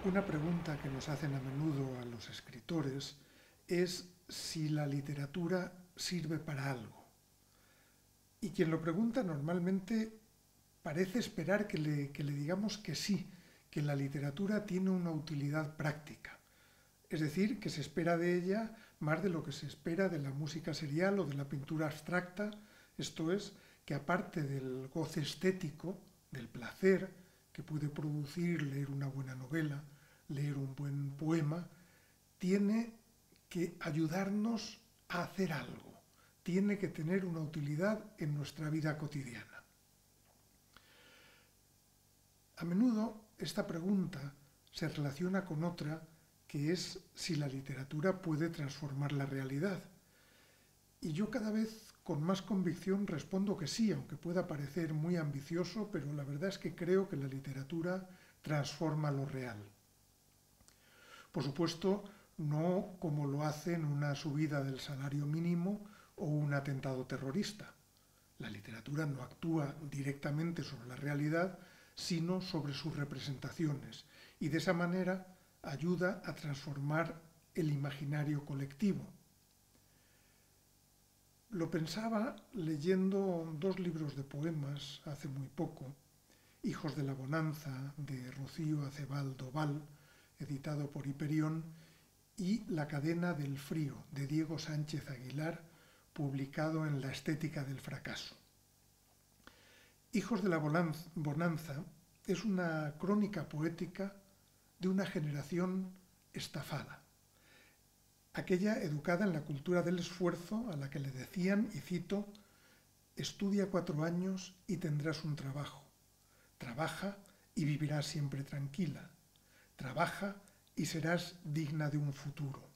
Una pregunta que nos hacen a menudo a los escritores es si la literatura sirve para algo. Y quien lo pregunta normalmente parece esperar que le digamos que sí, que la literatura tiene una utilidad práctica. Es decir, que se espera de ella más de lo que se espera de la música serial o de la pintura abstracta, esto es, que aparte del goce estético, del placer que puede producir leer una buena novela, leer un buen poema, tiene que ayudarnos a hacer algo, tiene que tener una utilidad en nuestra vida cotidiana. A menudo esta pregunta se relaciona con otra que es si la literatura puede transformar la realidad. Y yo cada vez con más convicción respondo que sí, aunque pueda parecer muy ambicioso, pero la verdad es que creo que la literatura transforma lo real. Por supuesto, no como lo hacen una subida del salario mínimo o un atentado terrorista. La literatura no actúa directamente sobre la realidad, sino sobre sus representaciones, y de esa manera ayuda a transformar el imaginario colectivo. Lo pensaba leyendo dos libros de poemas hace muy poco, Hijos de la Bonanza, de Rocío Acebal Doval, editado por Hiperión, y La cadena del frío, de Diego Sánchez Aguilar, publicado en La estética del fracaso. Hijos de la Bonanza es una crónica poética de una generación estafada, aquella educada en la cultura del esfuerzo a la que le decían, y cito, estudia 4 años y tendrás un trabajo, trabaja y vivirás siempre tranquila, trabaja y serás digna de un futuro.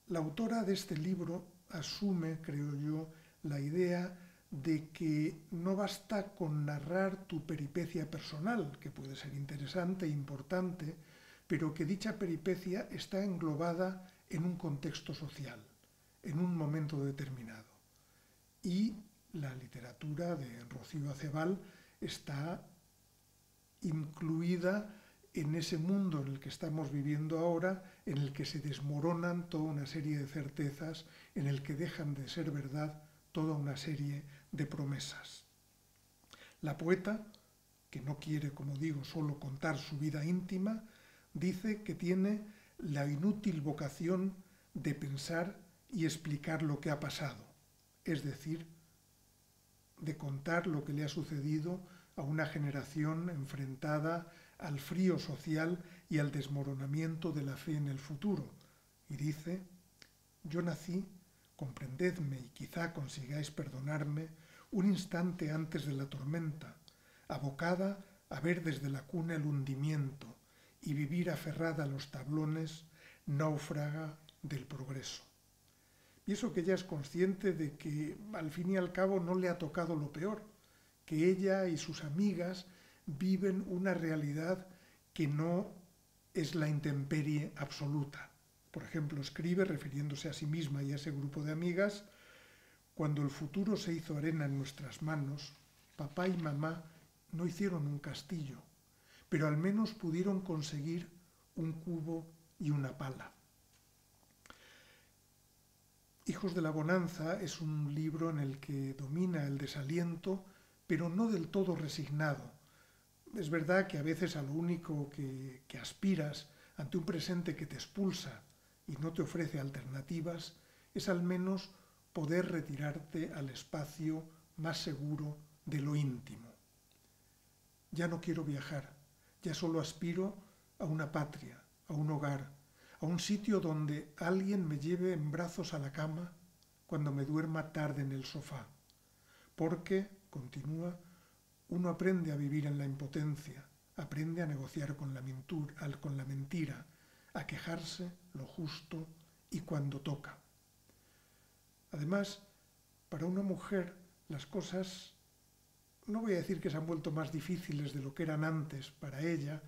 La autora de este libro asume, creo yo, la idea de que no basta con narrar tu peripecia personal, que puede ser interesante e importante, pero que dicha peripecia está englobada en un contexto social, en un momento determinado. Y la literatura de Rocío Acebal está incluida en ese mundo en el que estamos viviendo ahora, en el que se desmoronan toda una serie de certezas, en el que dejan de ser verdad toda una serie de promesas. La poeta, que no quiere, como digo, solo contar su vida íntima, dice que tiene la inútil vocación de pensar y explicar lo que ha pasado, es decir, de contar lo que le ha sucedido a una generación enfrentada al frío social y al desmoronamiento de la fe en el futuro. Y dice, yo nací, comprendedme y quizá consigáis perdonarme, un instante antes de la tormenta, abocada a ver desde la cuna el hundimiento y vivir aferrada a los tablones, náufraga del progreso. Y eso que ella es consciente de que al fin y al cabo no le ha tocado lo peor, que ella y sus amigas viven una realidad que no es la intemperie absoluta. Por ejemplo, escribe, refiriéndose a sí misma y a ese grupo de amigas, cuando el futuro se hizo arena en nuestras manos, papá y mamá no hicieron un castillo, pero al menos pudieron conseguir un cubo y una pala. Hijos de la Bonanza es un libro en el que domina el desaliento, pero no del todo resignado. Es verdad que a veces a lo único que aspiras ante un presente que te expulsa y no te ofrece alternativas es al menos poder retirarte al espacio más seguro de lo íntimo. Ya no quiero viajar, ya solo aspiro a una patria, a un hogar, a un sitio donde alguien me lleve en brazos a la cama cuando me duerma tarde en el sofá. Porque, continúa, uno aprende a vivir en la impotencia, aprende a negociar con la mentira, a quejarse lo justo y cuando toca. Además, para una mujer las cosas, no voy a decir que se han vuelto más difíciles de lo que eran antes para ella,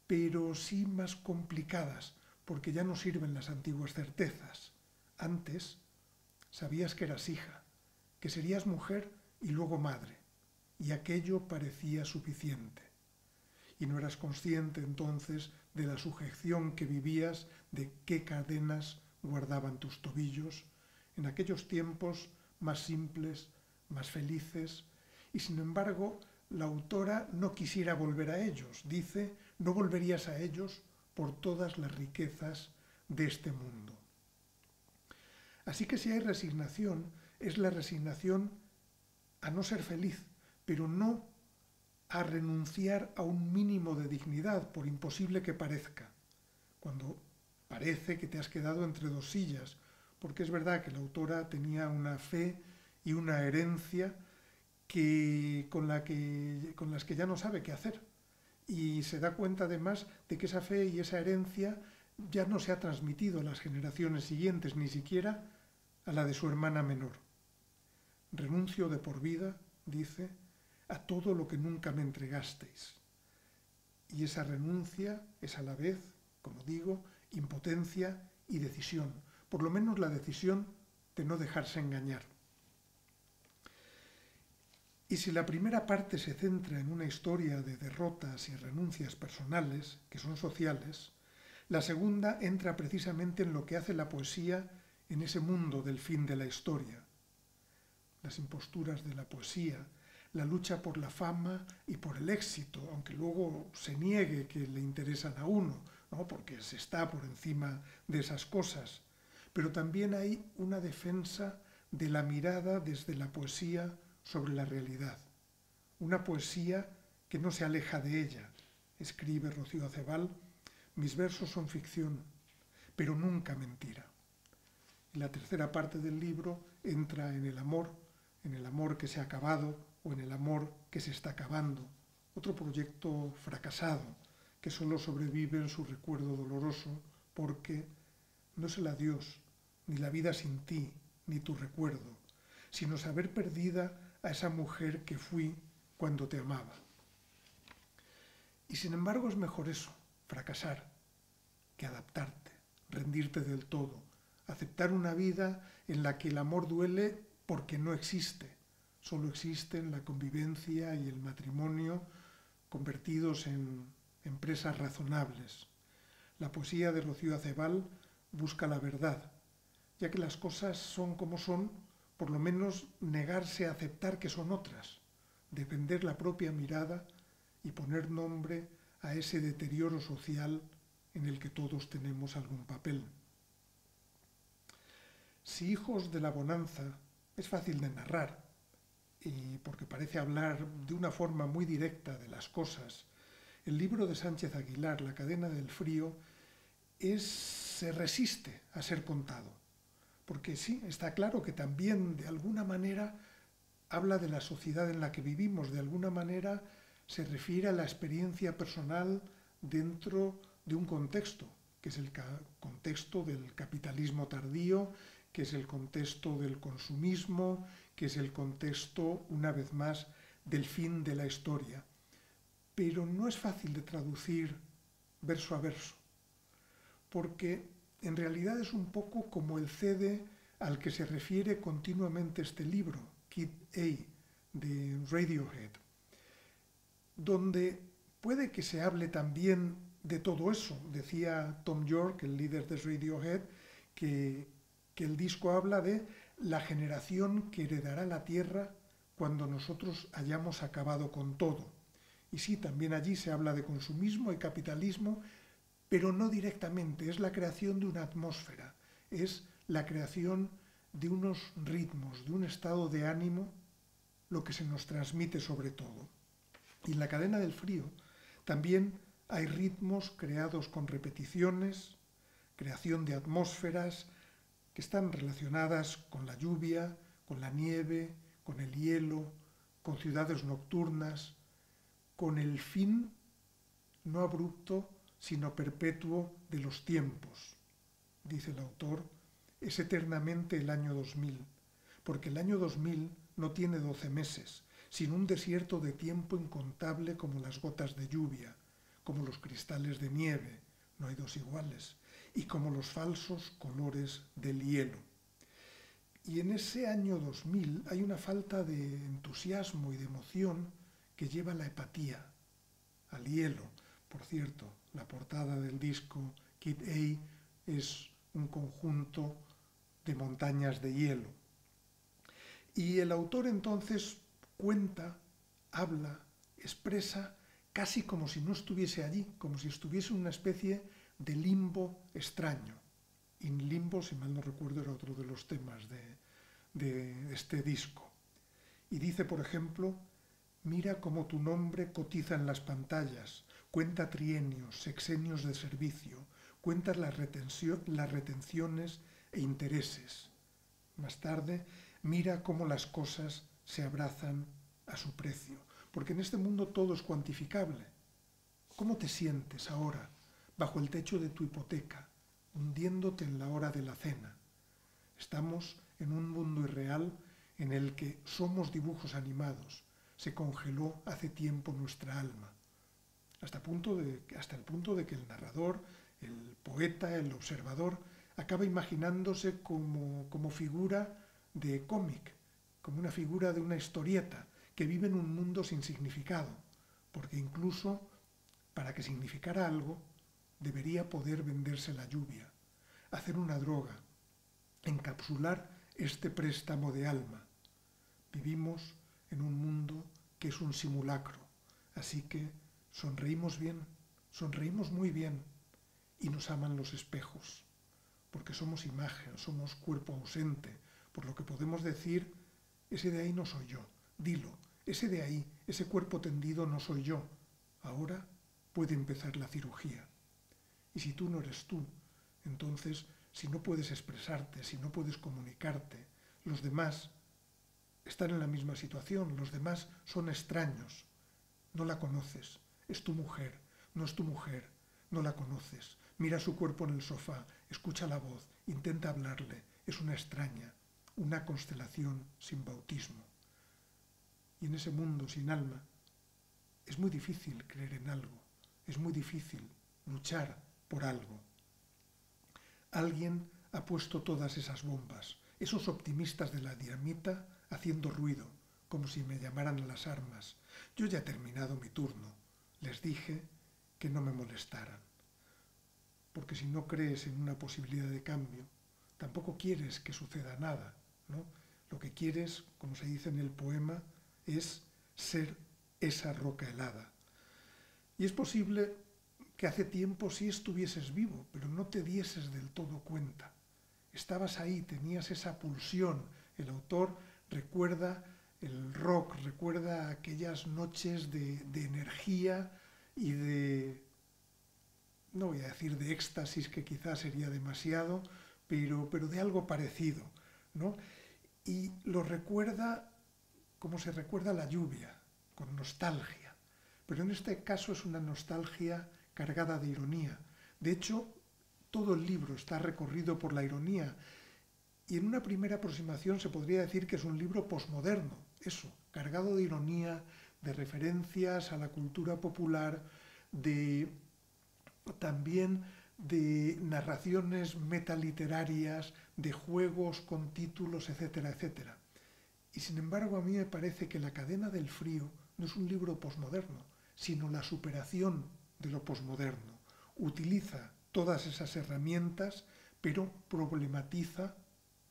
pero sí más complicadas, porque ya no sirven las antiguas certezas. Antes sabías que eras hija, que serías mujer y luego madre, y aquello parecía suficiente. y no eras consciente entonces de la sujeción que vivías, de qué cadenas guardaban tus tobillos, en aquellos tiempos más simples, más felices, y sin embargo la autora no quisiera volver a ellos. Dice, no volverías a ellos por todas las riquezas de este mundo. Así que si hay resignación, es la resignación a no ser feliz, pero no a renunciar a un mínimo de dignidad, por imposible que parezca, cuando parece que te has quedado entre dos sillas, porque es verdad que la autora tenía una fe y una herencia con las que ya no sabe qué hacer. Y se da cuenta además de que esa fe y esa herencia ya no se ha transmitido a las generaciones siguientes, ni siquiera a la de su hermana menor. Renuncio de por vida, dice, a todo lo que nunca me entregasteis. Y esa renuncia es a la vez, como digo, impotencia y decisión, por lo menos la decisión de no dejarse engañar. Y si la primera parte se centra en una historia de derrotas y renuncias personales, que son sociales, la segunda entra precisamente en lo que hace la poesía en ese mundo del fin de la historia. Las imposturas de la poesía, la lucha por la fama y por el éxito, aunque luego se niegue que le interesan a uno, ¿no? Porque se está por encima de esas cosas. Pero también hay una defensa de la mirada desde la poesía sobre la realidad. Una poesía que no se aleja de ella. Escribe Rocío Acebal, mis versos son ficción, pero nunca mentira. Y la tercera parte del libro entra en el amor que se ha acabado o en el amor que se está acabando. Otro proyecto fracasado, que solo sobrevive en su recuerdo doloroso, porque no es el adiós, ni la vida sin ti, ni tu recuerdo, sino saber perdida a esa mujer que fui cuando te amaba. Y sin embargo es mejor eso, fracasar, que adaptarte, rendirte del todo, aceptar una vida en la que el amor duele porque no existe, solo existen la convivencia y el matrimonio convertidos en empresas razonables. La poesía de Rocío Acebal busca la verdad, ya que las cosas son como son, por lo menos negarse a aceptar que son otras, defender la propia mirada y poner nombre a ese deterioro social en el que todos tenemos algún papel. Si Hijos de la Bonanza es fácil de narrar, y porque parece hablar de una forma muy directa de las cosas, el libro de Sánchez Aguilar, La cadena del frío, se resiste a ser contado. Porque sí, está claro que también de alguna manera habla de la sociedad en la que vivimos, de alguna manera se refiere a la experiencia personal dentro de un contexto, que es el contexto del capitalismo tardío, que es el contexto del consumismo, que es el contexto, una vez más, del fin de la historia. Pero no es fácil de traducir verso a verso, porque en realidad es un poco como el CD al que se refiere continuamente este libro, Kid A, de Radiohead, donde puede que se hable también de todo eso. Decía Tom York, el líder de Radiohead, que el disco habla de la generación que heredará la Tierra cuando nosotros hayamos acabado con todo. Y sí, también allí se habla de consumismo y capitalismo, pero no directamente, es la creación de una atmósfera, es la creación de unos ritmos, de un estado de ánimo, lo que se nos transmite sobre todo. Y en La cadena del frío también hay ritmos creados con repeticiones, creación de atmósferas que están relacionadas con la lluvia, con la nieve, con el hielo, con ciudades nocturnas, con el fin no abrupto, sino perpetuo de los tiempos. Dice el autor, es eternamente el año 2000, porque el año 2000 no tiene 12 meses, sino un desierto de tiempo incontable como las gotas de lluvia, como los cristales de nieve, no hay dos iguales, y como los falsos colores del hielo. Y en ese año 2000 hay una falta de entusiasmo y de emoción que lleva a la apatía, al hielo. Por cierto, la portada del disco Kid A es un conjunto de montañas de hielo. Y el autor entonces cuenta, habla, expresa casi como si no estuviese allí, como si estuviese en una especie de limbo extraño. In limbo, si mal no recuerdo, era otro de los temas de este disco. Y dice, por ejemplo, mira cómo tu nombre cotiza en las pantallas, cuenta trienios, sexenios de servicio, cuenta las retenciones e intereses. Más tarde, mira cómo las cosas se abrazan a su precio, porque en este mundo todo es cuantificable. ¿Cómo te sientes ahora, bajo el techo de tu hipoteca, hundiéndote en la hora de la cena? Estamos en un mundo irreal en el que somos dibujos animados. Se congeló hace tiempo nuestra alma, hasta el punto de que el narrador, el poeta, el observador, acaba imaginándose como figura de cómic, como una figura de una historieta que vive en un mundo sin significado, porque incluso para que significara algo debería poder venderse la lluvia, hacer una droga, encapsular este préstamo de alma. Vivimos en un mundo que es un simulacro, así que sonreímos bien, sonreímos muy bien y nos aman los espejos, porque somos imagen, somos cuerpo ausente, por lo que podemos decir, ese de ahí no soy yo, dilo, ese de ahí, ese cuerpo tendido no soy yo, ahora puede empezar la cirugía. Y si tú no eres tú, entonces, si no puedes expresarte, si no puedes comunicarte, los demás están en la misma situación, los demás son extraños, no la conoces, es tu mujer, no es tu mujer, no la conoces, mira su cuerpo en el sofá, escucha la voz, intenta hablarle, es una extraña, una constelación sin bautismo. Y en ese mundo sin alma es muy difícil creer en algo, es muy difícil luchar por algo. Alguien ha puesto todas esas bombas, esos optimistas de la dinamita haciendo ruido, como si me llamaran a las armas. Yo ya he terminado mi turno. Les dije que no me molestaran. Porque si no crees en una posibilidad de cambio, tampoco quieres que suceda nada, ¿no? Lo que quieres, como se dice en el poema, es ser esa roca helada. Y es posible que hace tiempo sí estuvieses vivo, pero no te dieses del todo cuenta. Estabas ahí, tenías esa pulsión. El autor recuerda el rock, recuerda aquellas noches de energía y de, no voy a decir de éxtasis, que quizás sería demasiado, pero de algo parecido, ¿no? Y lo recuerda como se recuerda la lluvia, con nostalgia. Pero en este caso es una nostalgia cargada de ironía. De hecho, todo el libro está recorrido por la ironía. Y en una primera aproximación se podría decir que es un libro posmoderno, eso, cargado de ironía, de referencias a la cultura popular, también de narraciones metaliterarias, de juegos con títulos, etcétera, etcétera. Y sin embargo a mí me parece que La cadena del frío no es un libro posmoderno, sino la superación de lo posmoderno. Utiliza todas esas herramientas, pero problematiza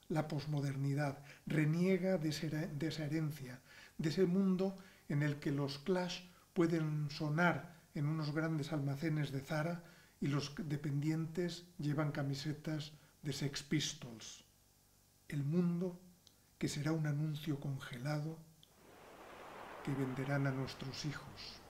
la posmodernidad, reniega de esa herencia, de ese mundo en el que los Clash pueden sonar en unos grandes almacenes de Zara y los dependientes llevan camisetas de Sex Pistols. El mundo que será un anuncio congelado que venderán a nuestros hijos.